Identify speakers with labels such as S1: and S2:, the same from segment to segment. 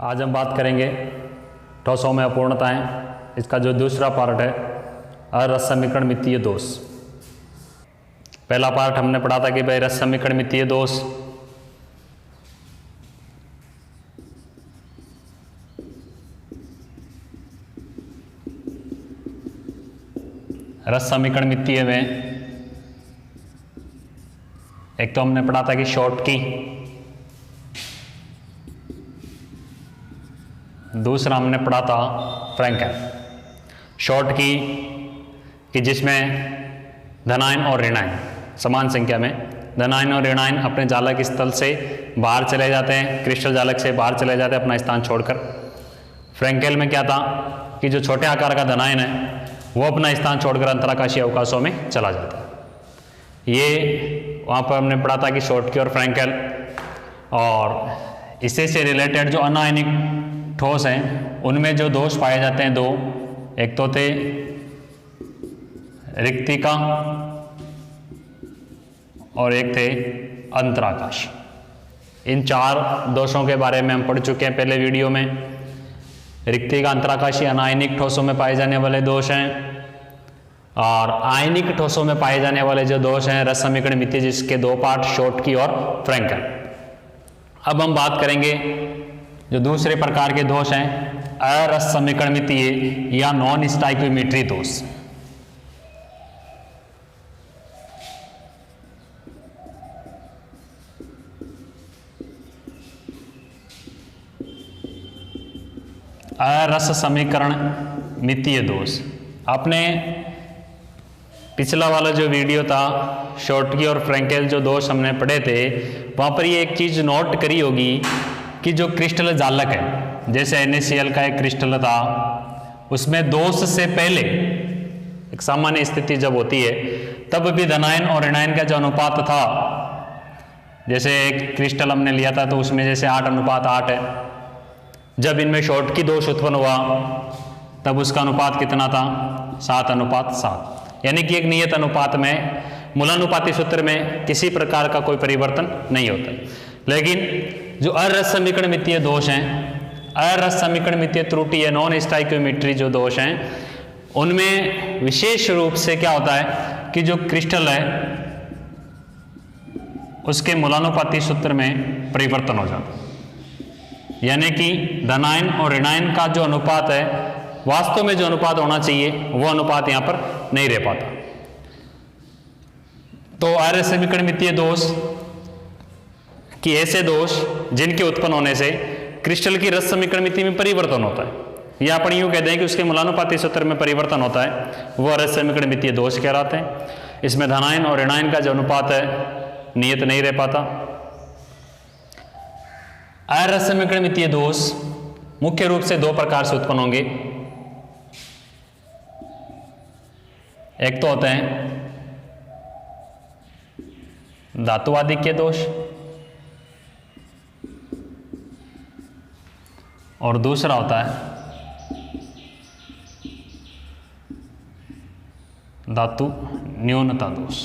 S1: आज हम बात करेंगे ठोसों में अपूर्णताएं। इसका जो दूसरा पार्ट है अरस समीकरण मितीय दोष। पहला पार्ट हमने पढ़ा था कि भाई रस समीकरण मितीय दोष रस समीकरण मितीय में एक तो हमने पढ़ा था कि शॉर्टकी, दूसरा हमने पढ़ा था फ्रैंकेल। शॉर्टकी कि जिसमें धनायन और ऋणायन समान संख्या में धनायन और ऋणायन अपने जालक स्थल से बाहर चले जाते हैं, क्रिस्टल जालक से बाहर चले जाते हैं अपना स्थान छोड़कर। फ्रैंकेल में क्या था कि जो छोटे आकार का धनायन है वो अपना स्थान छोड़कर अंतराकाशीय अवकाशों में चला जाता है। ये वहाँ पर हमने पढ़ा था कि शॉर्टकी और फ्रैंकेल। और इससे से रिलेटेड जो अनायनिक ठोस हैं उनमें जो दोष पाए जाते हैं दो, एक तो थे रिक्तिका और एक थे अंतराकाश। इन चार दोषों के बारे में हम पढ़ चुके हैं पहले वीडियो में। रिक्तिका अंतराकाशी अनायनिक ठोसों में पाए जाने वाले दोष हैं, और आयनिक ठोसों में पाए जाने वाले जो दोष हैं रस समीकरण मितीय, जिसके दो पार्ट शॉर्टकी और फ्रैंकेल। अब हम बात करेंगे जो दूसरे प्रकार के दोष हैं अरस समीकरण मितीय या नॉन स्टाइक्योमेट्री दोष। अरस समीकरण मितीय दोष। आपने पिछला वाला जो वीडियो था शॉर्टकी और फ्रैंकेल जो दोष हमने पढ़े थे, वहां पर ये एक चीज नोट करी होगी कि जो क्रिस्टल जालक है, जैसे NaCl का एक क्रिस्टल था, उसमें दोष से पहले एक सामान्य स्थिति जब होती है तब भी धनायन और ऋणायन का जो अनुपात था, जैसे एक क्रिस्टल हमने लिया था तो उसमें जैसे 8:8 है। जब इनमें शॉर्टकी दोष उत्पन्न हुआ तब उसका अनुपात कितना था? 7:7, यानी कि एक नियत अनुपात में मूलानुपाती सूत्र में किसी प्रकार का कोई परिवर्तन नहीं होता। लेकिन जो अरस समीकरण मितीय दोष हैं, अरस समीकरण मितीय त्रुटि या नॉन स्टाइक्योमेट्री जो दोष हैं, उनमें विशेष रूप से क्या होता है कि जो क्रिस्टल है उसके मूलानुपाती सूत्र में परिवर्तन हो जाता है, यानी कि धनायन और ऋणायन का जो अनुपात है, वास्तव में जो अनुपात होना चाहिए वो अनुपात यहां पर नहीं रह पाता। तो अरस समीकरण मितीय दोष कि ऐसे दोष जिनके उत्पन्न होने से क्रिस्टल की रस समीकरण मिति में परिवर्तन होता है, या अपन यूं कह दें कि उसके मूलानुपाती सूत्र में परिवर्तन होता है, वो अरस समीकरण मितीय दोष कहलाते हैं। इसमें धनायन और ऋणायन का जो अनुपात है नियत नहीं रह पाता। अरस समीकरण मितीय दोष मुख्य रूप से दो प्रकार से उत्पन्न होंगे। एक तो होते हैं धातुवादिक्य दोष और दूसरा होता है धातु न्यूनता दोष।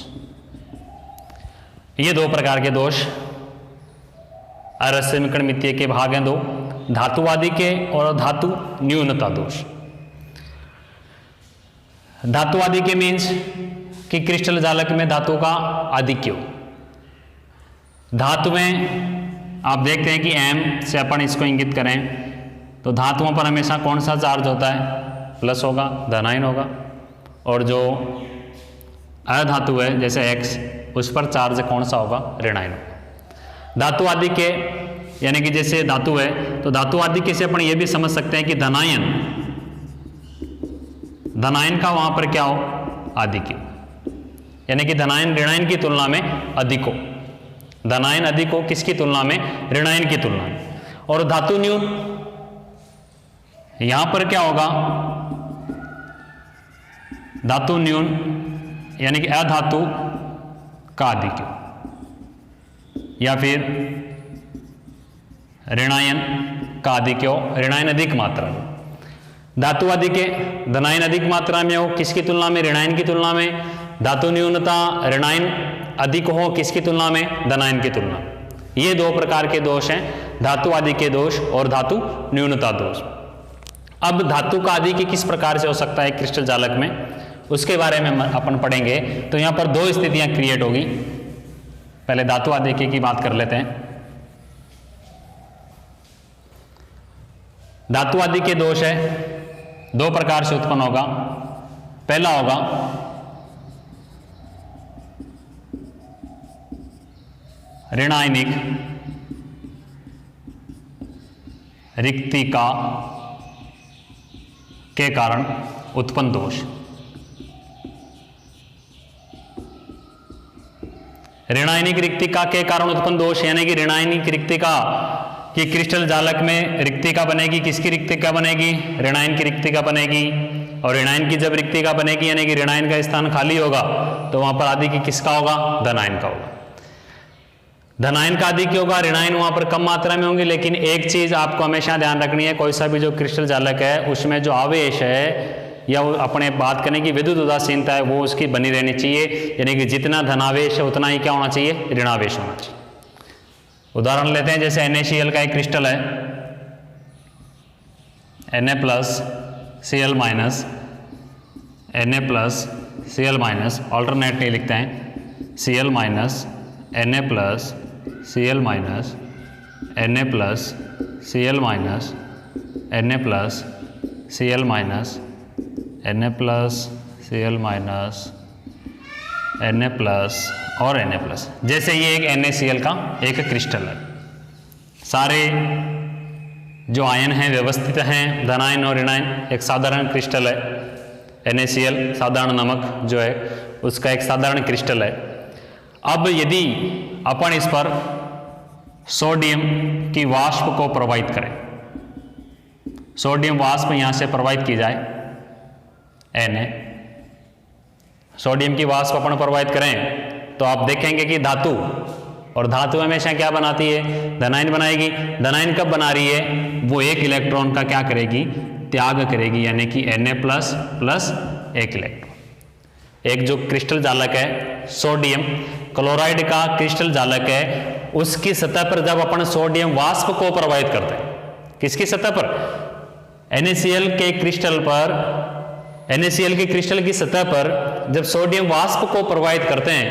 S1: ये दो प्रकार के दोष अरस समीकरण मितीय के भाग हैं दो, धातुवादी के और धातु न्यूनता दोष। धातुवादी के मीन्स कि क्रिस्टल जालक में धातु का आधिक्य हो। धातु में आप देखते हैं कि M से अपन इसको इंगित करें तो धातुओं पर हमेशा कौन सा चार्ज होता है? प्लस होगा, धनायन होगा। और जो अधातु है जैसे X, उस पर चार्ज कौन सा होगा? ऋणायन होगा। धातु आदि के यानी कि जैसे धातु है तो धातु आदि के से अपन ये भी समझ सकते हैं कि धनायन का वहां पर क्या हो? आधिक्य, यानी कि धनायन ऋणायन की तुलना में अधिक हो। धनायन अधिक हो किसकी तुलना में? ऋणायन की तुलना में। और धातु न्यून, यहां पर क्या होगा? धातु न्यून यानी कि अधातु का आधिक्य, या फिर ऋणायन का आधिक्य हो, ऋणायन अधिक मात्रा में। धातु अधिक है, धनायन अधिक मात्रा में हो किसकी तुलना में? ऋणायन की तुलना में। धातु न्यूनता, ऋणायन अधिक हो किसकी तुलना में? धनायन की तुलना में। ये दो प्रकार के दोष हैं धातु आदि के दोष और धातु न्यूनता दोष। अब धातु का आदि की किस प्रकार से हो सकता है क्रिस्टल जालक में, उसके बारे में अपन पढ़ेंगे। तो यहाँ पर दो स्थितियां क्रिएट होगी। पहले धातु आदि की बात कर लेते हैं। धातु आदि के दोष है, दो प्रकार से उत्पन्न होगा। पहला होगा ऋणायनिक रिक्तिका के कारण उत्पन्न दोष। ऋणायनिक रिक्तिका के कारण उत्पन्न दोष यानी कि ऋणायनिक रिक्तिका कि क्रिस्टल जालक में रिक्तिका बनेगी। किसकी रिक्तिका बनेगी? ऋणायन की रिक्तिका बनेगी। और ऋणायन की जब रिक्तिका बनेगी यानी कि ऋणायन का स्थान खाली होगा तो वहां पर आदि की किसका होगा? धनायन का होगा। धनायन का आदि क्यों होगा? ऋणायन वहां पर कम मात्रा में होंगे। लेकिन एक चीज आपको हमेशा ध्यान रखनी है, कोई सा भी जो क्रिस्टल जालक है उसमें जो आवेश है या वो अपने बात करने की विद्युत उदासीनता है वो उसकी बनी रहनी चाहिए। यानी कि जितना धनावेश है उतना ही क्या होना चाहिए? ऋणावेश होना चाहिए। उदाहरण लेते हैं, जैसे NaCl का एक क्रिस्टल है, Na+Cl- Na+Cl-, ऑल्टरनेटली लिखते हैं Cl-, Na+Cl-, Na+Cl-, Na+Cl-, Na+Cl- और Na+। जैसे ये एक NaCl का एक क्रिस्टल है। सारे जो आयन हैं व्यवस्थित हैं, धनायन और ऋणायन। एक साधारण क्रिस्टल है NaCl, साधारण नमक जो है उसका एक साधारण क्रिस्टल है। अब यदि अपन इस पर सोडियम की वाष्प को प्रवाहित करें, सोडियम वाष्प यहां से प्रवाहित की जाए Na, सोडियम की वाष्प अपन प्रवाहित करें तो आप देखेंगे कि धातु, और धातु हमेशा क्या बनाती है? धनायन बनाएगी। धनायन कब बना रही है? वो एक इलेक्ट्रॉन का क्या करेगी? त्याग करेगी, यानी कि Na+ प्लस एक इलेक्ट्रॉन। एक जो क्रिस्टल जालक है सोडियम क्लोराइड का क्रिस्टल जालक है, उसकी सतह पर जब अपन सोडियम वाष्प को प्रवाहित करते हैं, किसकी सतह पर? NaCl के क्रिस्टल पर, NaCl के क्रिस्टल की सतह पर जब सोडियम वाष्प को प्रवाहित करते हैं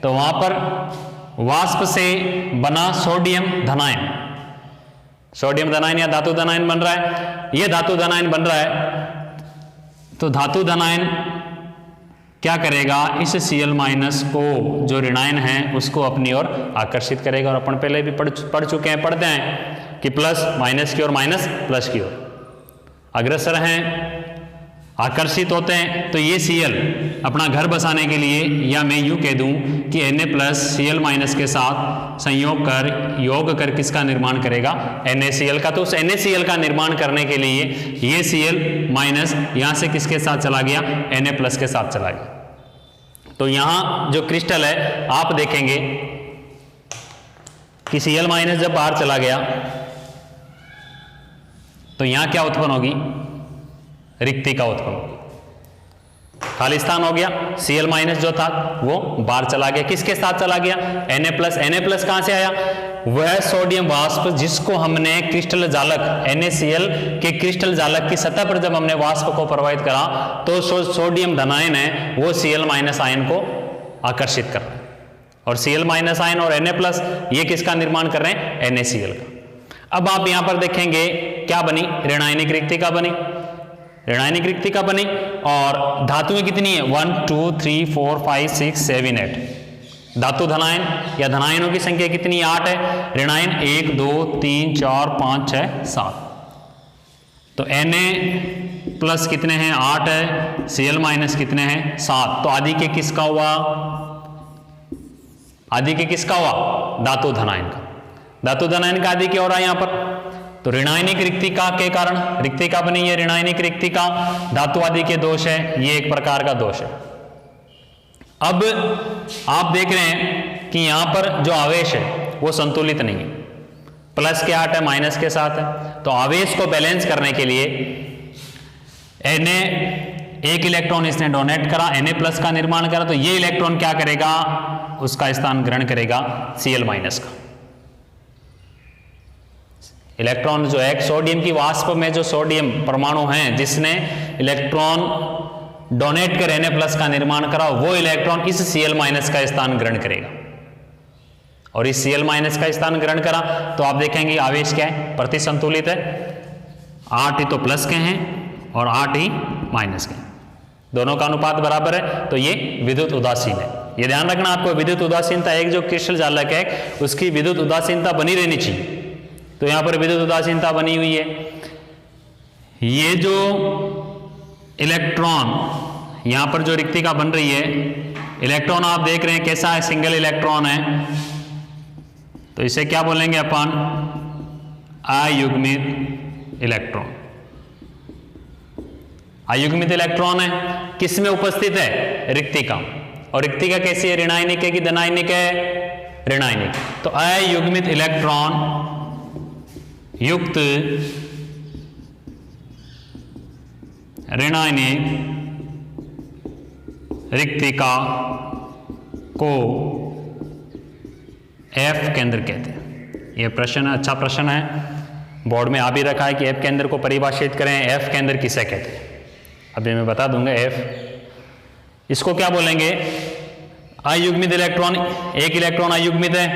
S1: तो वहां पर वाष्प से बना सोडियम धनायन, सोडियम धनायन या धातु धनायन बन रहा है। यह धातु धनायन बन रहा है तो धातु धनायन क्या करेगा? इस Cl- को जो ऋणायन है उसको अपनी ओर आकर्षित करेगा। और अपन पहले भी पढ़ चुके हैं, पढ़ते हैं कि प्लस माइनस की ओर, माइनस प्लस की ओर अग्रसर हैं, आकर्षित होते हैं। तो ये Cl अपना घर बसाने के लिए, या मैं यूं कह दूं कि Na+Cl- के साथ संयोग कर, योग कर किसका निर्माण करेगा? NaCl का। तो उस NaCl का निर्माण करने के लिए ये Cl- यहां से किसके साथ चला गया? Na+ के साथ चला गया। तो यहां जो क्रिस्टल है आप देखेंगे कि Cl- जब बाहर चला गया तो यहां क्या उत्पन्न होगी? रिक्तिका उत्पन्न होगी, खाली स्थान हो गया। Cl- जो था वो बाहर चला गया। किसके साथ चला गया? Na+। Na+ कहां से आया? वह सोडियम वाष्प जिसको हमने क्रिस्टल जालक NaCl के क्रिस्टल जालक की सतह पर जब हमने वाष्प को प्रवाहित करा तो सोडियम धनायन है वो Cl- आयन को आकर्षित कर रहा है। और Cl- आयन और Na+ ये किसका निर्माण कर रहे हैं? NaCl का। अब आप यहां पर देखेंगे क्या बनी? ऋणायनिक रिक्तिका बनी, ऋणायनिक रिक्तिका बनी। और धातुएं कितनी है? 1 2 3 4 5 6 7 8। धातु धनायन या धनायनों की संख्या कितनी? 8 है। ऋणायन 1 2 3 4 5 6 7। तो Na+ कितने हैं? 8 है। Cl- कितने हैं? 7। तो आदि के किसका हुआ? आदि के किसका हुआ? धातु धनायन का। धातु धनायन का आदि क्या हो रहा है यहां पर? तो ऋणायनिक रिक्तिका के कारण रिक्तिका बनी है। ऋणायनिक रिक्तिका धातु आदि के दोष है, ये एक प्रकार का दोष है। अब आप देख रहे हैं कि यहां पर जो आवेश है वो संतुलित नहीं है, प्लस के 8 है, माइनस के 7 है। तो आवेश को बैलेंस करने के लिए Na एक इलेक्ट्रॉन इसने डोनेट करा, Na+ का निर्माण करा, तो ये इलेक्ट्रॉन क्या करेगा? उसका स्थान ग्रहण करेगा Cl- का। इलेक्ट्रॉन जो है सोडियम की वाष्प में जो सोडियम परमाणु हैं जिसने इलेक्ट्रॉन डोनेट कर Na+ का निर्माण करा, वो इलेक्ट्रॉन इस Cl- का स्थान ग्रहण करेगा और इस Cl- का स्थान ग्रहण करा तो आप देखेंगे आवेश क्या है, प्रति संतुलित है। 8 ही तो प्लस के हैं और 8 ही माइनस के हैं, दोनों का अनुपात बराबर है, तो ये विद्युत उदासीन है। ये ध्यान रखना आपको, विद्युत उदासीनता, एक जो क्रिस्टल जालक है उसकी विद्युत उदासीनता बनी रहनी चाहिए। तो यहां पर विद्युत उदासीनता बनी हुई है। ये जो इलेक्ट्रॉन यहां पर जो रिक्तिका बन रही है, इलेक्ट्रॉन आप देख रहे हैं कैसा है, सिंगल इलेक्ट्रॉन है, तो इसे क्या बोलेंगे अपन, अयुग्मित इलेक्ट्रॉन। अयुग्मित इलेक्ट्रॉन है, किस में उपस्थित है, रिक्तिका। और रिक्तिका कैसी है, ऋणायनिक है कि धनायनिक है, ऋणायनिक। तो अयुग्मित इलेक्ट्रॉन युक्त ऋणायनिक रिक्तिका को F केंद्र कहते हैं। यह प्रश्न अच्छा प्रश्न है, बोर्ड में आ भी रखा है कि F केंद्र को परिभाषित करें। F केंद्र किसे कहते हैं, अभी मैं बता दूंगा। F, इसको क्या बोलेंगे, अयुग्मित इलेक्ट्रॉन, एक इलेक्ट्रॉन अयुग्मित है,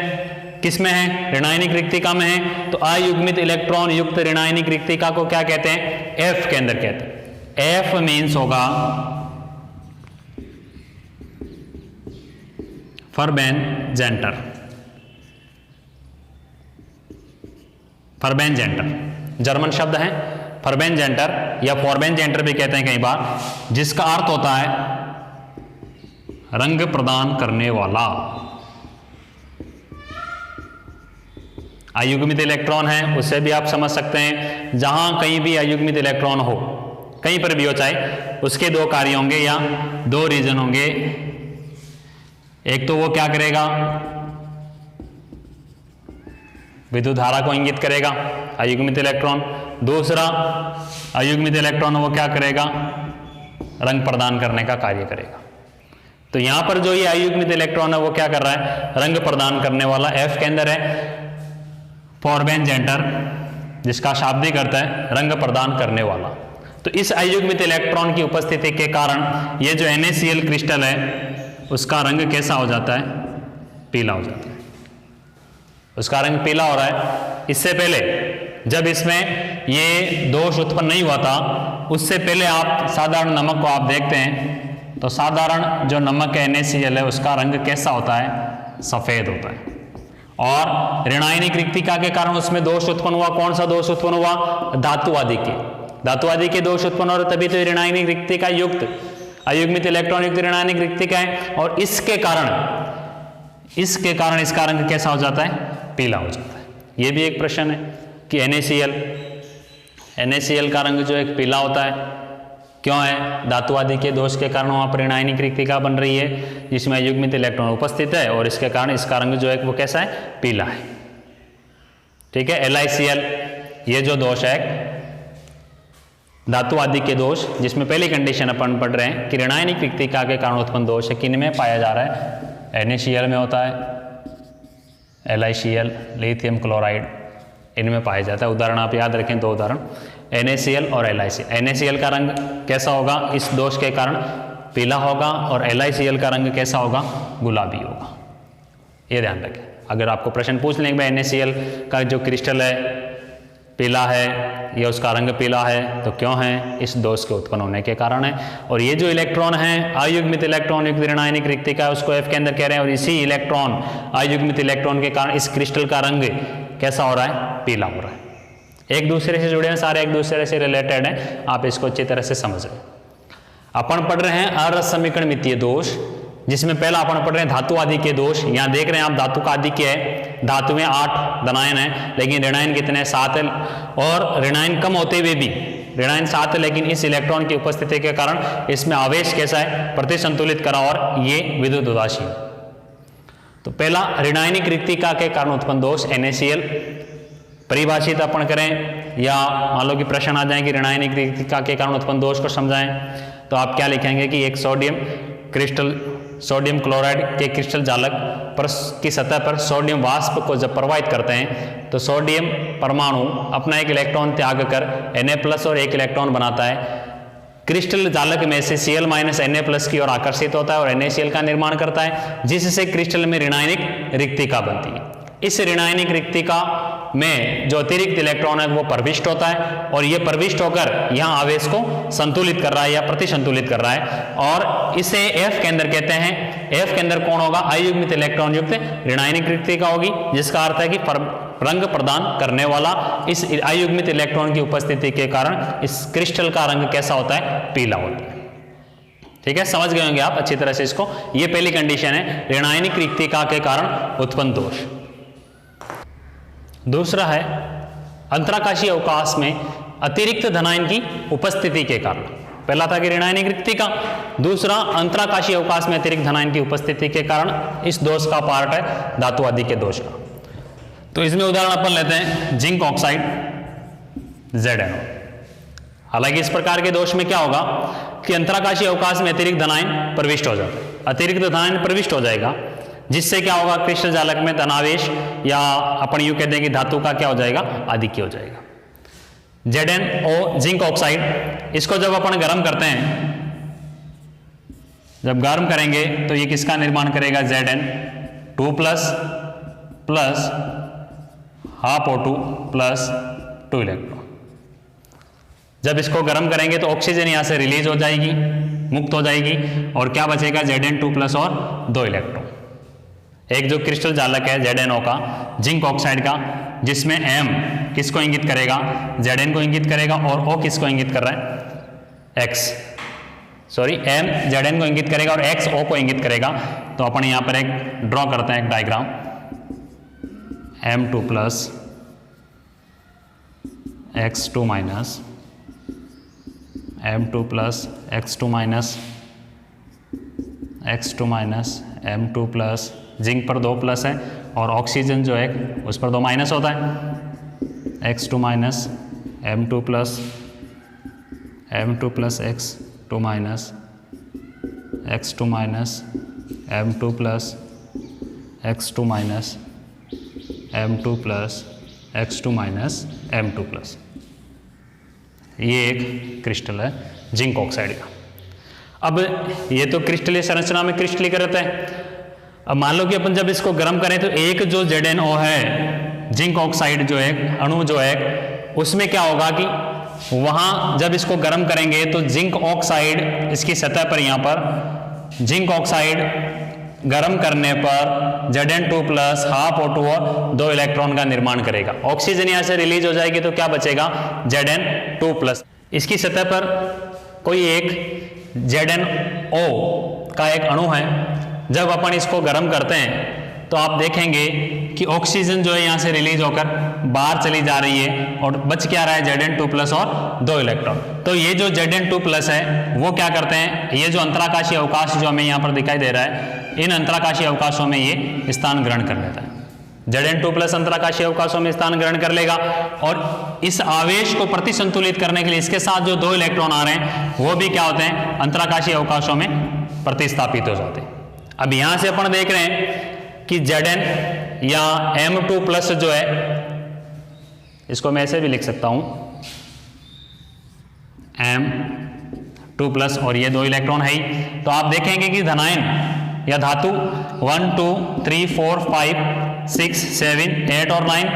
S1: किसमें है, ऋणायनिक रिक्तिका में है, तो अयुग्मित इलेक्ट्रॉन युक्त ऋणायनिक रिक्तिका को क्या कहते हैं, F केंद्र कहते हैं। F मीन्स होगा फर्बेन-जेंटर। फर्बेन-जेंटर जर्मन शब्द है, फर्बेन-जेंटर या फॉर्बेन-जेंटर भी कहते हैं कई बार, जिसका अर्थ होता है रंग प्रदान करने वाला। अयुग्मित इलेक्ट्रॉन है, उससे भी आप समझ सकते हैं, जहां कहीं भी अयुग्मित इलेक्ट्रॉन हो, कहीं पर भी हो चाहे, उसके दो कार्य होंगे या दो रीजन होंगे। एक तो वो क्या करेगा, विद्युत धारा को इंगित करेगा अयुग्मित इलेक्ट्रॉन। दूसरा अयुग्मित इलेक्ट्रॉन वो क्या करेगा, रंग प्रदान करने का कार्य करेगा। तो यहां पर जो ये अयुग्मित इलेक्ट्रॉन है वो क्या कर रहा है, रंग प्रदान करने वाला। F के अंदर है फॉर्बेन-जेंटर, जिसका शाब्दिक अर्थ है रंग प्रदान करने वाला। तो इस अयुग्मित इलेक्ट्रॉन की उपस्थिति के कारण ये जो NaCl क्रिस्टल है उसका रंग कैसा हो जाता है, पीला हो जाता है, उसका रंग पीला हो रहा है। इससे पहले जब इसमें ये दोष उत्पन्न नहीं हुआ था, उससे पहले आप साधारण नमक को आप देखते हैं तो साधारण जो नमक है NaCl है उसका रंग कैसा होता है, सफेद होता है। और ऋणायनिक रिक्तिका के कारण उसमें दोष उत्पन्न हुआ। कौन सा दोष उत्पन्न हुआ, धातु आदि के, धातु आदि के दोष उत्पन्न हो रहे, तभी तो ऋणायनिक रिक्तिका युक्त अयुग्मित इलेक्ट्रॉन युक्त ऋणायनिक रिक्तिका है। और इसके कारण इसका रंग कैसा हो जाता है, पीला हो जाता है। यह भी एक प्रश्न है कि NaCl का रंग जो है पीला होता है, क्यों है, धातु आदि के दोष के कारण वहां पर ऋणायनिक रिक्तिका बन रही है जिसमें अयुग्मित इलेक्ट्रॉन उपस्थित है, और इसके कारण इसका रंग जो है वो कैसा है, पीला है। ठीक है। LiCl, ये जो दोष है धातु आदि के दोष, जिसमें पहली कंडीशन अपन पढ़ रहे हैं कि ऋणायनिक रिक्तिका के कारण उत्पन्न दोष है, किन में पाया जा रहा है, NaCl में होता है, LiCl, लिथियम क्लोराइड, इनमें पाया जाता है। उदाहरण आप याद रखें, दो उदाहरण, NaCl और LiCl। NaCl का रंग कैसा होगा, इस दोष के कारण पीला होगा, और LiCl का रंग कैसा होगा, गुलाबी होगा। ये ध्यान रखें। अगर आपको प्रश्न पूछ लें कि भाई NaCl का जो क्रिस्टल है पीला है या उसका रंग पीला है, तो क्यों है, इस दोष के उत्पन्न होने के कारण है। और ये जो इलेक्ट्रॉन है अयुग्मित इलेक्ट्रॉन युक्त ऋणायनिक रिक्तिका, उसको F के अंदर कह रहे हैं, और इसी इलेक्ट्रॉन अयुग्मित इलेक्ट्रॉन के कारण इस क्रिस्टल का रंग कैसा हो रहा है, पीला हो रहा है। एक दूसरे से जुड़े हैं, सारे एक दूसरे से रिलेटेड हैं, आप इसको अच्छी तरह से समझ रहे हैं। अपन पढ़ रहे हैं अरस समीकरण मितीय दोष, जिसमें पहला अपन पढ़ रहे हैं धातु आदि के दोष। यहां देख रहे हैं आप धातु का आदि क्या है, धातु में 8 धनायन है, लेकिन ऋणायन कितने, 7 है। और ऋणायन कम होते हुए भी ऋणायन 7 है, लेकिन इस इलेक्ट्रॉन की उपस्थिति के कारण इसमें आवेश कैसा है, प्रतिसंतुलित करा, और ये विद्युत उदासीन। तो पहला ऋणायनिक रिक्तिका के कारण उत्पन्न दोष NaCl परिभाषित अपन करें, या मान लो कि प्रश्न आ जाए कि ऋणायनिक रिक्तिका के कारण उत्पन्न दोष को समझाएं, तो आप क्या लिखेंगे कि एक सोडियम क्रिस्टल सोडियम क्लोराइड के क्रिस्टल जालक पर की सतह पर सोडियम वाष्प को जब प्रवाहित करते हैं तो सोडियम परमाणु अपना एक इलेक्ट्रॉन त्याग कर Na+ और एक इलेक्ट्रॉन बनाता है। क्रिस्टल जालक में से Cl- Na+ की ओर आकर्षित होता है और NaCl का निर्माण करता है, जिससे क्रिस्टल में ऋणायनिक रिक्तिका बनती है। इस ऋणायनिक रिक्तिका में जो अतिरिक्त इलेक्ट्रॉन है वो प्रविष्ट होता है और ये प्रविष्ट होकर यहाँ आवेश को संतुलित कर रहा है या प्रतिसंतुलित कर रहा है और इसे F के अंदर कहते हैं। F के अंदर कौन होगा? अयुग्मित इलेक्ट्रॉन युक्त ऋणायनिक रिक्तिका होगी, जिसका अर्थ है कि रंग प्रदान करने वाला। इस अयुग्मित इलेक्ट्रॉन की उपस्थिति के कारण इस क्रिस्टल का रंग कैसा होता है? पीला होता है। ठीक है, समझ गए होंगे आप अच्छी तरह से इसको। ये पहली कंडीशन है ऋणायनिक रिक्तिका के कारण उत्पन्न दोष। दूसरा है अंतराकाशीय अवकाश में अतिरिक्त धनायन की उपस्थिति के कारण। पहला था कि ऋणायनिक रिक्तिका, दूसरा अंतराकाशीय अवकाश में अतिरिक्त धनायन की उपस्थिति के कारण इस दोष का पार्ट है धातु आदि के दोष का। तो इसमें उदाहरण अपन लेते हैं जिंक ऑक्साइड ZnO। हालांकि इस प्रकार के दोष में क्या होगा कि अंतराकाशीय अवकाश में अतिरिक्त धनायन प्रविष्ट हो जाता है, अतिरिक्त धनायन प्रविष्ट हो जाएगा, जिससे क्या होगा? क्रिस्टल जालक में धनावेश या अपन यूं कहते हैं कि धातु का क्या हो जाएगा? आधिक्य हो जाएगा। ZnO जिंक ऑक्साइड, इसको जब अपन गर्म करते हैं, जब गर्म करेंगे तो ये किसका निर्माण करेगा? Zn2+ plus half O2 plus 2 electron. जब इसको गर्म करेंगे तो ऑक्सीजन यहां से रिलीज हो जाएगी, मुक्त हो जाएगी और क्या बचेगा? Zn2+ और 2 इलेक्ट्रॉन। एक जो क्रिस्टल जालक है ZnO का, जिंक ऑक्साइड का, जिसमें M किसको इंगित करेगा? Zn को इंगित करेगा और O किसको इंगित कर रहा है? X, सॉरी M Zn को इंगित करेगा और X O को इंगित करेगा। तो अपन यहां पर एक ड्रॉ करते हैं एक diagram, M2+ X2- M2+ X2- X2- M2+, zinc पर 2 प्लस है और ऑक्सीजन जो है उस पर 2 माइनस होता है। X2- M2+, M2+ X2-, X2- M2+, X2- M2+, X2- M2+। ये एक क्रिस्टल है जिंक ऑक्साइड का। अब ये तो क्रिस्टलीय संरचना में क्रिस्टलीकृत है। अब मान लो कि अपन जब इसको गर्म करें तो एक जो ZnO है, जिंक ऑक्साइड जो है अणु जो है, उसमें क्या होगा कि वहां जब इसको गर्म करेंगे तो जिंक ऑक्साइड इसकी सतह पर, यहां पर जिंक ऑक्साइड गर्म करने पर Zn2+ हाफ O2 और 2 इलेक्ट्रॉन का निर्माण करेगा। ऑक्सीजन यहां से रिलीज हो जाएगी तो क्या बचेगा? Zn2+। इसकी सतह पर कोई एक ZnO का एक अणु है। जब अपन इसको गर्म करते हैं तो आप देखेंगे कि ऑक्सीजन जो है यहां से रिलीज होकर बाहर चली जा रही है और बच क्या रहा है? Zn2+ और 2 इलेक्ट्रॉन। तो ये जो Zn2+ है वो क्या करते हैं? ये जो अंतराकाशीय अवकाश जो हमें यहाँ पर दिखाई दे रहा है, इन अंतराकाशीय अवकाशों में ये स्थान ग्रहण कर लेता है। Zn2+ अंतराकाशीय अवकाशों में स्थान ग्रहण कर लेगा और इस आवेश को प्रतिसंतुलित करने के लिए इसके साथ जो 2 इलेक्ट्रॉन आ रहे हैं वो भी क्या होते हैं? अंतराकाशीय अवकाशों में प्रतिस्थापित हो जाते हैं। अब यहां से अपन देख रहे हैं कि Zn या M2+ जो है, इसको मैं ऐसे भी लिख सकता हूं M2+ और ये 2 इलेक्ट्रॉन है ही। तो आप देखेंगे कि धनायन या धातु 1 2 3 4 5 6 7 8 और 9,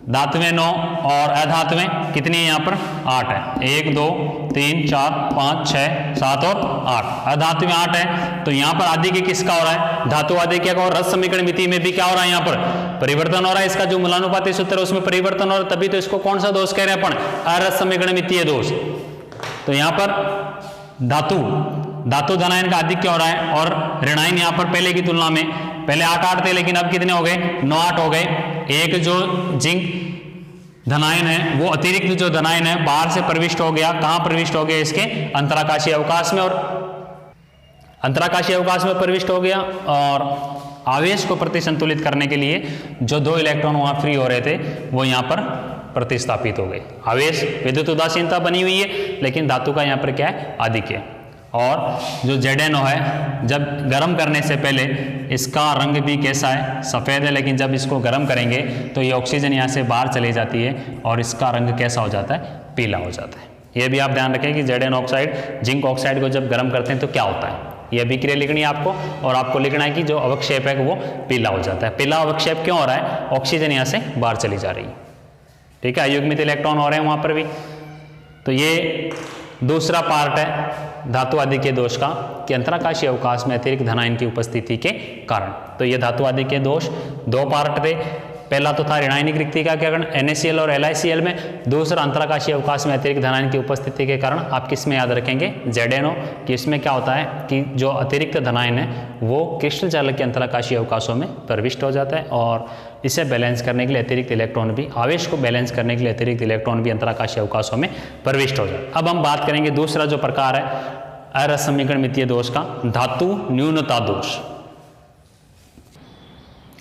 S1: धातुएं 9 और अधातुएं कितनी है? यहाँ पर 8 है। 1 2 3 4 5 6 7 और 8, अधातुएं 8 है। तो यहाँ पर आधिक्य किसका हो रहा है? धातु आधिक्य का। और रस समीकरण मिति में भी क्या हो रहा है? यहाँ पर परिवर्तन हो रहा है। इसका जो मूलानुपाती सूत्र है उसमें परिवर्तन हो रहा है, तभी तो इसको कौन सा दोष कह रहे हैं अपन? अरस समीकरण मितीय दोष। तो यहाँ पर धातु धनायन का आधिक्य हो रहा है और ऋणायन यहाँ पर पहले की तुलना में, पहले 8 थे लेकिन अब कितने हो गए? 9 8 हो गए। एक जो जिंक धनायन है वो अतिरिक्त जो धनायन है बाहर से प्रविष्ट हो गया। कहां प्रविष्ट हो गया? इसके अंतराकाशीय अवकाश में, और अंतराकाशीय अवकाश में प्रविष्ट हो गया और आवेश को प्रतिसंतुलित करने के लिए जो 2 इलेक्ट्रॉन वहां फ्री हो रहे थे वो यहां पर प्रतिस्थापित हो गए। आवेश विद्युत उदासीनता बनी हुई है लेकिन धातु का यहां पर क्या है? आधिक्य। और जो ZnO है जब गर्म करने से पहले इसका रंग भी कैसा है, सफ़ेद है, लेकिन जब इसको गर्म करेंगे तो ये ऑक्सीजन यहाँ से बाहर चली जाती है और इसका रंग कैसा हो जाता है, पीला हो जाता है। ये भी आप ध्यान रखें कि Zn ऑक्साइड जिंक ऑक्साइड को जब गर्म करते हैं तो क्या होता है, ये अभिक्रिया लिखनी है आपको, और आपको लिखना है कि जो अवक्षेप है वो पीला हो जाता है। पीला अवक्षेप क्यों हो रहा है, ऑक्सीजन यहाँ से बाहर चली जा रही है, ठीक है, अयुग्मित इलेक्ट्रॉन हो रहे हैं वहाँ पर भी। तो ये दूसरा पार्ट है धातु आदि के दोष का कि अंतराकाशीय अवकाश में अतिरिक्त धनायन की उपस्थिति के कारण। तो ये धातु आदि के दोष दो पार्ट थे, पहला तो था ऋणायनिक रिक्तिका के कारण NaCl और LiCl में, दूसरा अंतराकाशीय अवकाश में अतिरिक्त धनायन की उपस्थिति के कारण। आप किस में याद रखेंगे, ZnO, कि इसमें क्या होता है कि जो अतिरिक्त धनायन है वो क्रिस्टल चालक के अंतराकाशीय अवकाशों में प्रविष्ट हो जाता है और इसे बैलेंस करने के लिए अतिरिक्त इलेक्ट्रॉन भी, आवेश को बैलेंस करने के लिए अतिरिक्त इलेक्ट्रॉन भी अंतराकाशीय अवकाशों में प्रविष्ट हो जाता है। अब हम बात करेंगे दूसरा जो प्रकार है अरसमीकरणमितीय दोष का, धातु न्यूनता दोष।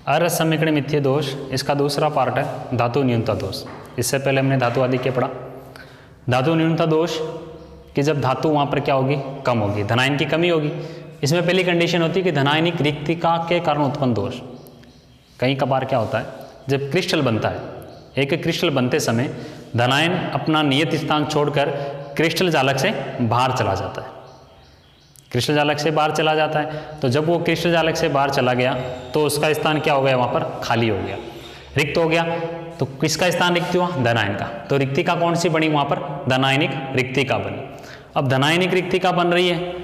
S1: अरसमीकरणमितीय दोष इसका दूसरा पार्ट है धातु न्यूनता दोष। इससे पहले हमने धातु आदि के पढ़ा। धातु न्यूनता दोष कि जब धातु वहाँ पर क्या होगी, कम होगी, धनायन की कमी होगी। इसमें पहली कंडीशन होती है कि धनायनिक रिक्तिका के कारण उत्पन्न दोष। कई कबार क्या होता है, जब क्रिस्टल बनता है, एक क्रिस्टल बनते समय धनायन अपना नियत स्थान छोड़कर क्रिस्टल जालक से बाहर चला जाता है, क्रिस्टल जालक से बाहर चला जाता है। तो जब वो क्रिस्टल जालक से बाहर चला गया तो उसका स्थान क्या हो गया, वहाँ पर खाली हो गया, रिक्त हो गया। तो किसका स्थान रिक्त हुआ, धनायन का। तो रिक्तिका कौन सी बनी वहाँ पर, धनायनिक रिक्तिका बनी। अब धनायनिक रिक्तिका बन रही है,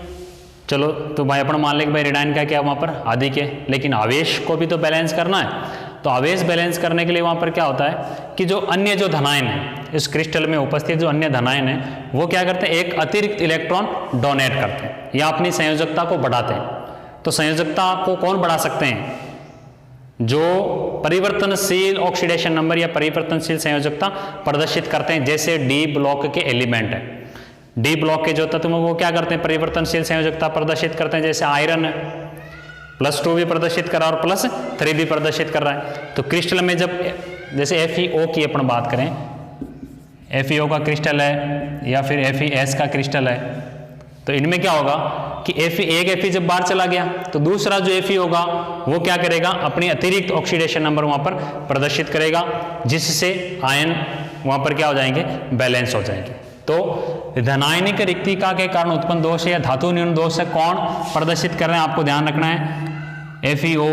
S1: चलो तो भाई अपन मान लें कि भाई ऋणायन का क्या वहाँ पर आदि के, लेकिन आवेश को भी तो बैलेंस करना है। तो आवेश बैलेंस करने के लिए वहाँ पर क्या होता है कि जो अन्य जो धनायन है, इस क्रिस्टल में उपस्थित जो अन्य धनायन है वो क्या करते हैं, एक अतिरिक्त इलेक्ट्रॉन डोनेट करते हैं या अपनी संयोजकता को बढ़ाते हैं। तो संयोजकता को कौन बढ़ा सकते हैं, जो परिवर्तनशील ऑक्सीडेशन नंबर या परिवर्तनशील संयोजकता प्रदर्शित करते हैं, जैसे डी ब्लॉक के एलिमेंट है। डी ब्लॉक के जो तत्व वो क्या करते हैं, परिवर्तनशील संयोजकता प्रदर्शित करते हैं, जैसे आयरन है +2 भी प्रदर्शित कर रहा है और +3 भी प्रदर्शित कर रहा है। तो क्रिस्टल में जब जैसे FeO की अपन बात करें, FeO का क्रिस्टल है या फिर FeS का क्रिस्टल है, तो इनमें क्या होगा कि एक Fe जब बाहर चला गया तो दूसरा जो Fe होगा वो क्या करेगा, अपनी अतिरिक्त ऑक्सीडेशन नंबर वहाँ पर प्रदर्शित करेगा, जिससे आयन वहाँ पर क्या हो जाएंगे, बैलेंस हो जाएंगे। तो धनायनिक रिक्तिका के कारण उत्पन्न दोष है या धातु न्यून दोष है, कौन प्रदर्शित कर रहे हैं आपको ध्यान रखना है, FeO,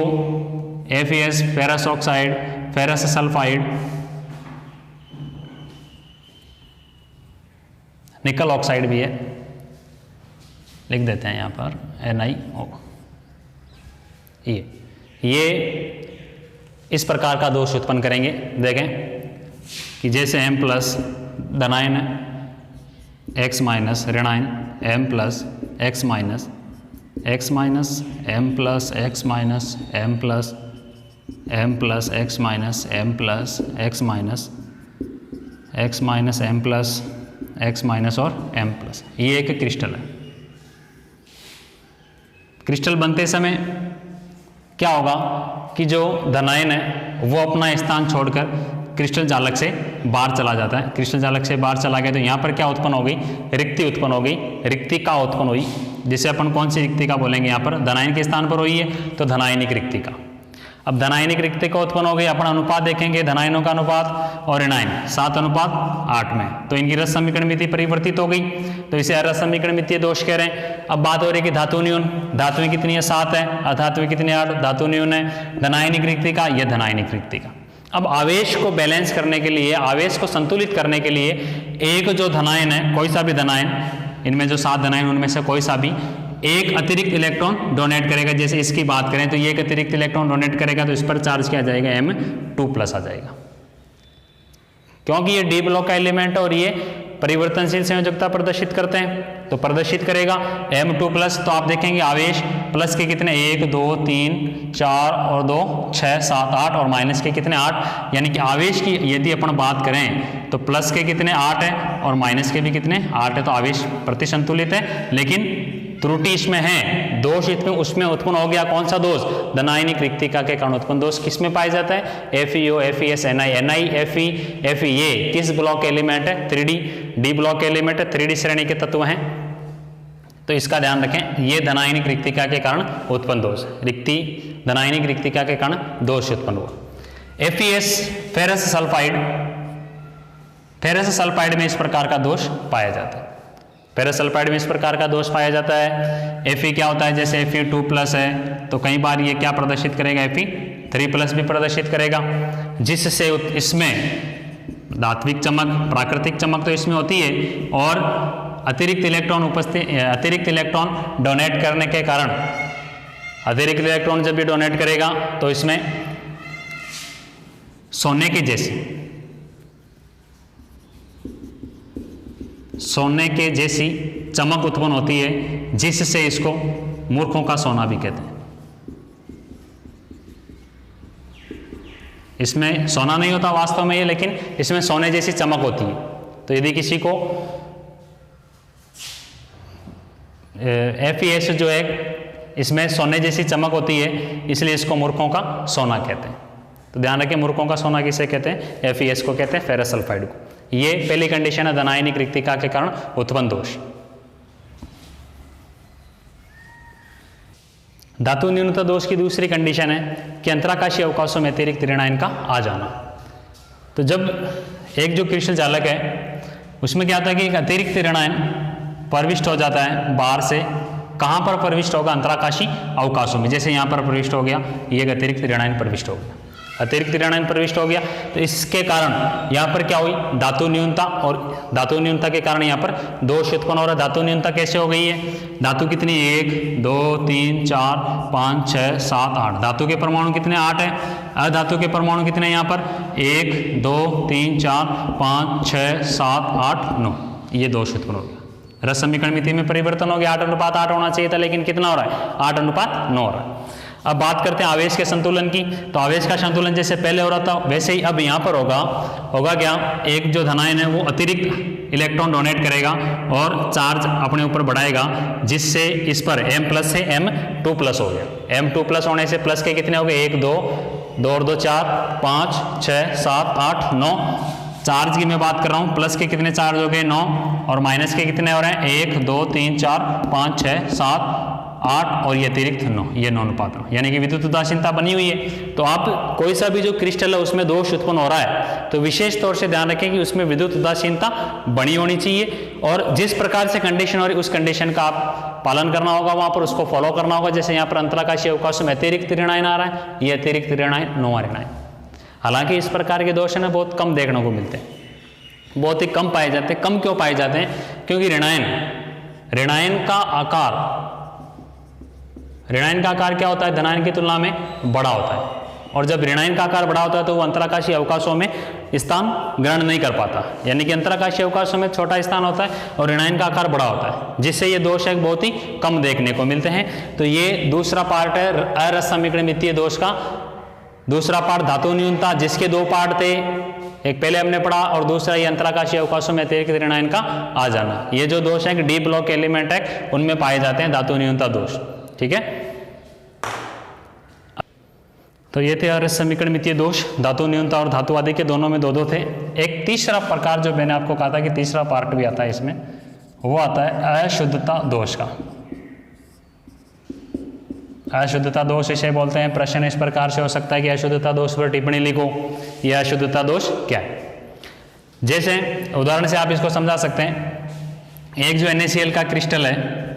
S1: FeS, ferrous oxide, ferrous sulphide, निकल ऑक्साइड भी है, लिख देते हैं यहाँ पर NiO। ये इस प्रकार का दोष उत्पन्न करेंगे। देखें कि जैसे M+ धनायन है, X- ऋणायन, M+ X-, X-, M+, X-, M+, X-, M+, X-, X-, M+, X- और M+, ये एक क्रिस्टल है। क्रिस्टल बनते समय क्या होगा कि जो धनायन है वो अपना स्थान छोड़कर क्रिस्टल जालक से बाहर चला जाता है। क्रिस्टल जालक से बाहर चला गया तो यहाँ पर क्या उत्पन्न हो गई, रिक्ति उत्पन्न हो गई, रिक्तिका उत्पन्न हुई, जिसे अपन कौन सी रिक्तिका बोलेंगे, यहाँ पर धनायन के स्थान पर हुई है तो धनायनिक रिक्तिका। अब धनायनिक रिक्तिका उत्पन्न हो गई, अपन अनुपात देखेंगे, धनायनों का अनुपात और ऋणायन 7:8 में, तो इनकी रस समीकरणमिति परिवर्तित हो गई, तो इसे अरस समीकरणमितीय दोष कह रहे हैं। अब बात हो रही है कि धातु न्यून, धातुएं कितनी है, 7 है, अधातुएं कितनी 8, धातु न्यून है, धनायनिक रिक्तिका, यह धनायनिक रिक्तिका। अब आवेश को बैलेंस करने के लिए, आवेश को संतुलित करने के लिए एक जो धनायन है, कोई सा भी धनायन, इनमें जो 7 धनायन उनमें से कोई सा भी एक अतिरिक्त इलेक्ट्रॉन डोनेट करेगा। जैसे इसकी बात करें तो ये एक अतिरिक्त इलेक्ट्रॉन डोनेट करेगा तो इस पर चार्ज क्या आ जाएगा, M2+ आ जाएगा, क्योंकि ये डी ब्लॉक का एलिमेंट है और ये परिवर्तनशील संयोजकता प्रदर्शित करते हैं, तो प्रदर्शित करेगा M2+। तो आप देखेंगे आवेश प्लस के कितने, 1 2 3 4 और 2 6 7 8 और माइनस के कितने 8, यानी कि आवेश की यदि अपन बात करें तो प्लस के कितने 8 है और माइनस के भी कितने 8 है, तो आवेश प्रतिसंतुलित है। लेकिन त्रुटि इसमें है, दोष इसमें उसमें उत्पन्न हो गया, कौन सा दोष, धनायनिक रिक्तिका के कारण उत्पन्न दोष किसमें पाया जाता है, FeO, FeS, Ni, Fe, Fe किस ब्लॉक के एलिमेंट है, 3D, डी ब्लॉक के एलिमेंट है, 3D श्रेणी के तत्व हैं। तो इसका ध्यान रखें, ये धनायनिक रिक्तिका के कारण उत्पन्न दोष, धनायनिक रिक्तिका के कारण दोष उत्पन्न हुआ। FeS ferrous sulphide, ferrous sulphide में इस प्रकार का दोष पाया जाता है। फेरस सल्फाइड में इस प्रकार का दोष पाया जाता है। Fe क्या होता है, जैसे Fe2+ है तो कई बार ये क्या प्रदर्शित करेगा, Fe3+ भी प्रदर्शित करेगा, जिससे इसमें धात्विक चमक, प्राकृतिक चमक तो इसमें होती है, और अतिरिक्त इलेक्ट्रॉन डोनेट करने के कारण, अतिरिक्त इलेक्ट्रॉन जब भी डोनेट करेगा तो इसमें सोने के जैसी चमक उत्पन्न होती है, जिससे इसको मूर्खों का सोना भी कहते हैं। इसमें सोना नहीं होता वास्तव में ये, लेकिन इसमें सोने जैसी चमक होती है। तो यदि किसी को FeS जो है इसमें सोने जैसी चमक होती है, इसलिए इसको मूर्खों का सोना कहते हैं। तो ध्यान रखें, मूर्खों का सोना किसे कहते हैं, FeS को कहते हैं, फेरस सल्फाइड को। ये पहली कंडीशन है धनायनिक रिक्तिका के कारण उत्पन्न दोष। धातु न्यूनता दोष की दूसरी कंडीशन है कि अंतराकाशीय अवकाशों में अतिरिक्त ऋणायन का आ जाना। तो जब एक जो क्रिस्टल जालक है उसमें क्या होता है कि एक अतिरिक्त ऋणायन प्रविष्ट हो जाता है बाहर से। कहाँ पर प्रविष्ट होगा, अंतराकाशीय अवकाशों में। जैसे यहाँ पर प्रविष्ट हो गया, ये एक अतिरिक्त ऋणायन प्रविष्ट हो गया, अतिरिक्त ऋणायन प्रविष्ट हो गया, तो इसके कारण यहाँ पर क्या हुई, धातु न्यूनता, और धातु न्यूनता के कारण यहाँ पर दोष उत्पन्न हो रहा है। धातु न्यूनता कैसे हो गई है, धातु कितनी, 1 2 3 4 5 6 7 8, धातु के परमाणु कितने, 8 है। अधातु के परमाणु कितने यहाँ पर, 1 2 3 4 5 6 7 8 9, ये दोष उत्पन्न हो गया। रस समीकरण मिति में परिवर्तन हो गया, 8:8 होना चाहिए था, लेकिन कितना हो रहा है, 8:9 हो रहा है। अब बात करते हैं आवेश के संतुलन की। तो आवेश का संतुलन जैसे पहले हो रहा था वैसे ही अब यहाँ पर होगा क्या, एक जो धनायन है वो अतिरिक्त इलेक्ट्रॉन डोनेट करेगा और चार्ज अपने ऊपर बढ़ाएगा, जिससे इस पर M+ से M2+ हो गया। M2+ होने से प्लस के कितने हो गए, 1 2 2 और 2 4 5 6 7 8 9। चार्ज की मैं बात कर रहा हूँ, प्लस के कितने चार्ज हो गए, 9, और माइनस के कितने हो रहे हैं, 1 2 3 4 5 6 7 8, और ये अतिरिक्त 9, ये 9:9, यानी कि विद्युत उदासीनता बनी हुई है। तो आप कोई सा भी जो क्रिस्टल है उसमें दोष उत्पन्न हो रहा है तो विशेष तौर से ध्यान रखें कि उसमें विद्युत उदासीनता बनी होनी चाहिए, और जिस प्रकार से कंडीशन हो रही उस कंडीशन का आप पालन करना होगा, वहां पर उसको फॉलो करना होगा। जैसे यहाँ पर अंतराकाशीय अवकाश में अतिरिक्त ऋणायन आ रहा है, ये अतिरिक्त ऋणायन 9वां ऋणायन। हालांकि इस प्रकार के दोष है ना बहुत कम देखने को मिलते हैं, बहुत ही कम पाए जाते हैं। कम क्यों पाए जाते हैं, क्योंकि ऋणायन का आकार क्या होता है, धनायन की तुलना में बड़ा होता है, और जब ऋणायन का आकार बड़ा होता है तो वो अंतराकाशीय अवकाशों में स्थान ग्रहण नहीं कर पाता, यानी कि अंतराकाशीय अवकाशों में छोटा स्थान होता है और ऋणायन का आकार बड़ा होता है, जिससे ये दोष है बहुत ही कम देखने को मिलते हैं। तो ये दूसरा पार्ट है अरस समीकरणितीय दोष का। दूसरा पार्ट धातु न्यूनता, जिसके 2 पार्ट थे, एक पहले हमने पढ़ा और दूसरा ये अंतराकाशीय अवकाशों में अतिरिक्त ऋणायन का आ जाना। ये जो दोष है कि डी ब्लॉक एलिमेंट है उनमें पाए जाते हैं धातु न्यूनता दोष, ठीक है। तो ये थे अरस समीकरणितीय दोष, धातु न्यूनता और धातु आदि के दोनों में 2-2 थे। एक तीसरा प्रकार जो मैंने आपको कहा था कि तीसरा पार्ट भी आता है इसमें, वो आता है अशुद्धता दोष का। अशुद्धता दोष इसे बोलते हैं। प्रश्न इस प्रकार से हो सकता है कि अशुद्धता दोष पर टिप्पणी लिखो, यह अशुद्धता दोष क्या है। जैसे उदाहरण से आप इसको समझा सकते हैं, एक जो NaCl का क्रिस्टल है,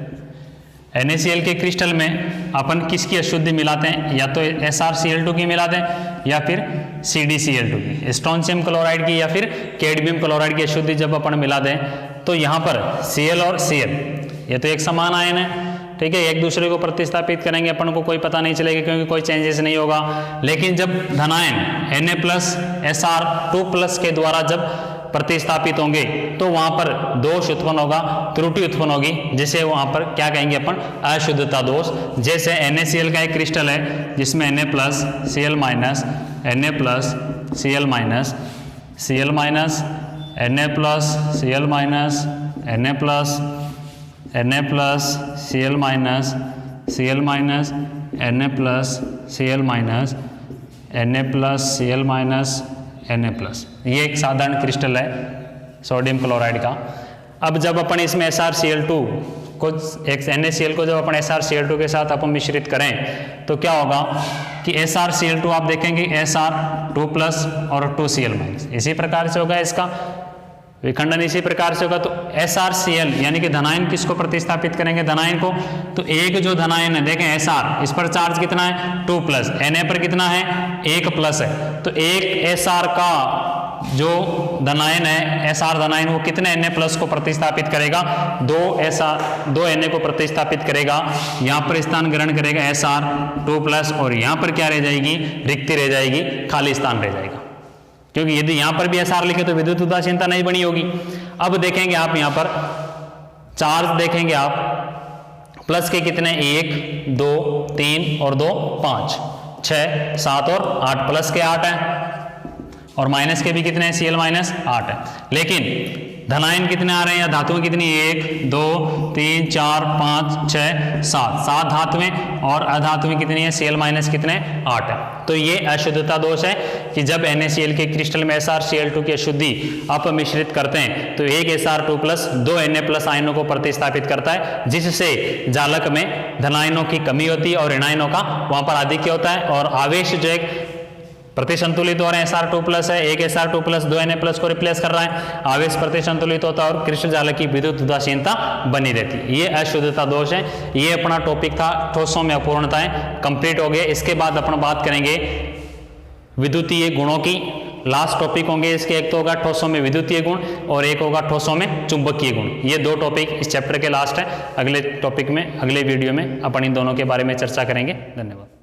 S1: NaCl के क्रिस्टल में अपन किसकी अशुद्धि मिलाते हैं, या तो SrCl2 की मिलाते हैं या फिर CdCl2 की, स्ट्रोंशियम क्लोराइड की या फिर कैडमियम क्लोराइड की अशुद्धि जब अपन मिला दें तो यहाँ पर Cl और Cl ये तो एक समान आयन है, ठीक है, एक दूसरे को प्रतिस्थापित करेंगे अपन को कोई पता नहीं चलेगा क्योंकि कोई चेंजेस नहीं होगा। लेकिन जब धनायन Na+Sr2+ के द्वारा जब प्रतिस्थापित होंगे तो वहां पर दोष उत्पन्न होगा, त्रुटि उत्पन्न होगी, जिसे वहां पर क्या कहेंगे अपन, अशुद्धता दोष। जैसे NaCl का एक क्रिस्टल है जिसमें Na+Cl-, Na+Cl-, Cl-, Na+Cl-, Na+Cl-, Cl-, Na+Cl-, Na+, ये एक साधारण क्रिस्टल है सोडियम क्लोराइड का। अब जब अपन इसमें SrCl2 कुछ एक NaCl को जब अपन SrCl2 के साथ अपन मिश्रित करें तो क्या होगा कि SrCl2 आप देखेंगे Sr2+ और 2Cl-, इसी प्रकार से होगा इसका विखंडन, इसी प्रकार से होगा। तो SrCl यानी कि धनायन किसको प्रतिस्थापित करेंगे, धनायन को, तो एक जो धनायन है देखें Sr, इस पर चार्ज कितना है 2+, Na पर कितना है 1+ है, तो एक Sr का जो धनायन है Sr धनायन वो कितने Na+ को प्रतिस्थापित करेगा, 2 Na को प्रतिस्थापित करेगा, यहाँ पर स्थान ग्रहण करेगा Sr2+, और यहाँ पर क्या रह जाएगी, रिक्ति रह जाएगी, खाली स्थान रह जाएगा, क्योंकि यदि यहां पर भी Sr लिखे तो विद्युत उदासीनता नहीं बनी होगी। अब देखेंगे आप यहां पर चार्ज देखेंगे आप प्लस के कितने 1 2 3 और 2 5 6 7 और 8, प्लस के 8 है और माइनस के भी कितने हैं Cl- 8 है, लेकिन धनायन कितने आ रहे हैं या धातुएं कितनी 1 2 3 4 5 6 7 धातुएं और अधातुएं कितनी है Cl- कितने 8 है। तो ये अशुद्धता दोष है कि जब NaCl के क्रिस्टल में SrCl2 की अशुद्धि आप मिश्रित करते हैं तो एक Sr2+ 2 Na+ आयनों को प्रतिस्थापित करता है, जिससे जालक में धनायनों की कमी होती है और ऋणायनों का वहां पर आधिक्य होता है, और आवेश जो एक प्रतिसंतुलित हो रहे हैं Sr2+ है, एक Sr2+ 2 Na+ को रिप्लेस कर रहा है, आवेश प्रतिसंतुलित होता है और क्रिस्टल जालक की विद्युत उदासीनता बनी रहती है। ये अशुद्धता दोष है। ये अपना टॉपिक था ठोसों में अपूर्णताएं, कंप्लीट हो गया। इसके बाद अपन बात करेंगे विद्युतीय गुणों की। लास्ट टॉपिक होंगे इसके, एक तो होगा ठोसों में विद्युतीय गुण और एक होगा ठोसों में चुंबकीय गुण। ये 2 टॉपिक इस चैप्टर के लास्ट है। अगले टॉपिक में, अगले वीडियो में अपन इन दोनों के बारे में चर्चा करेंगे। धन्यवाद।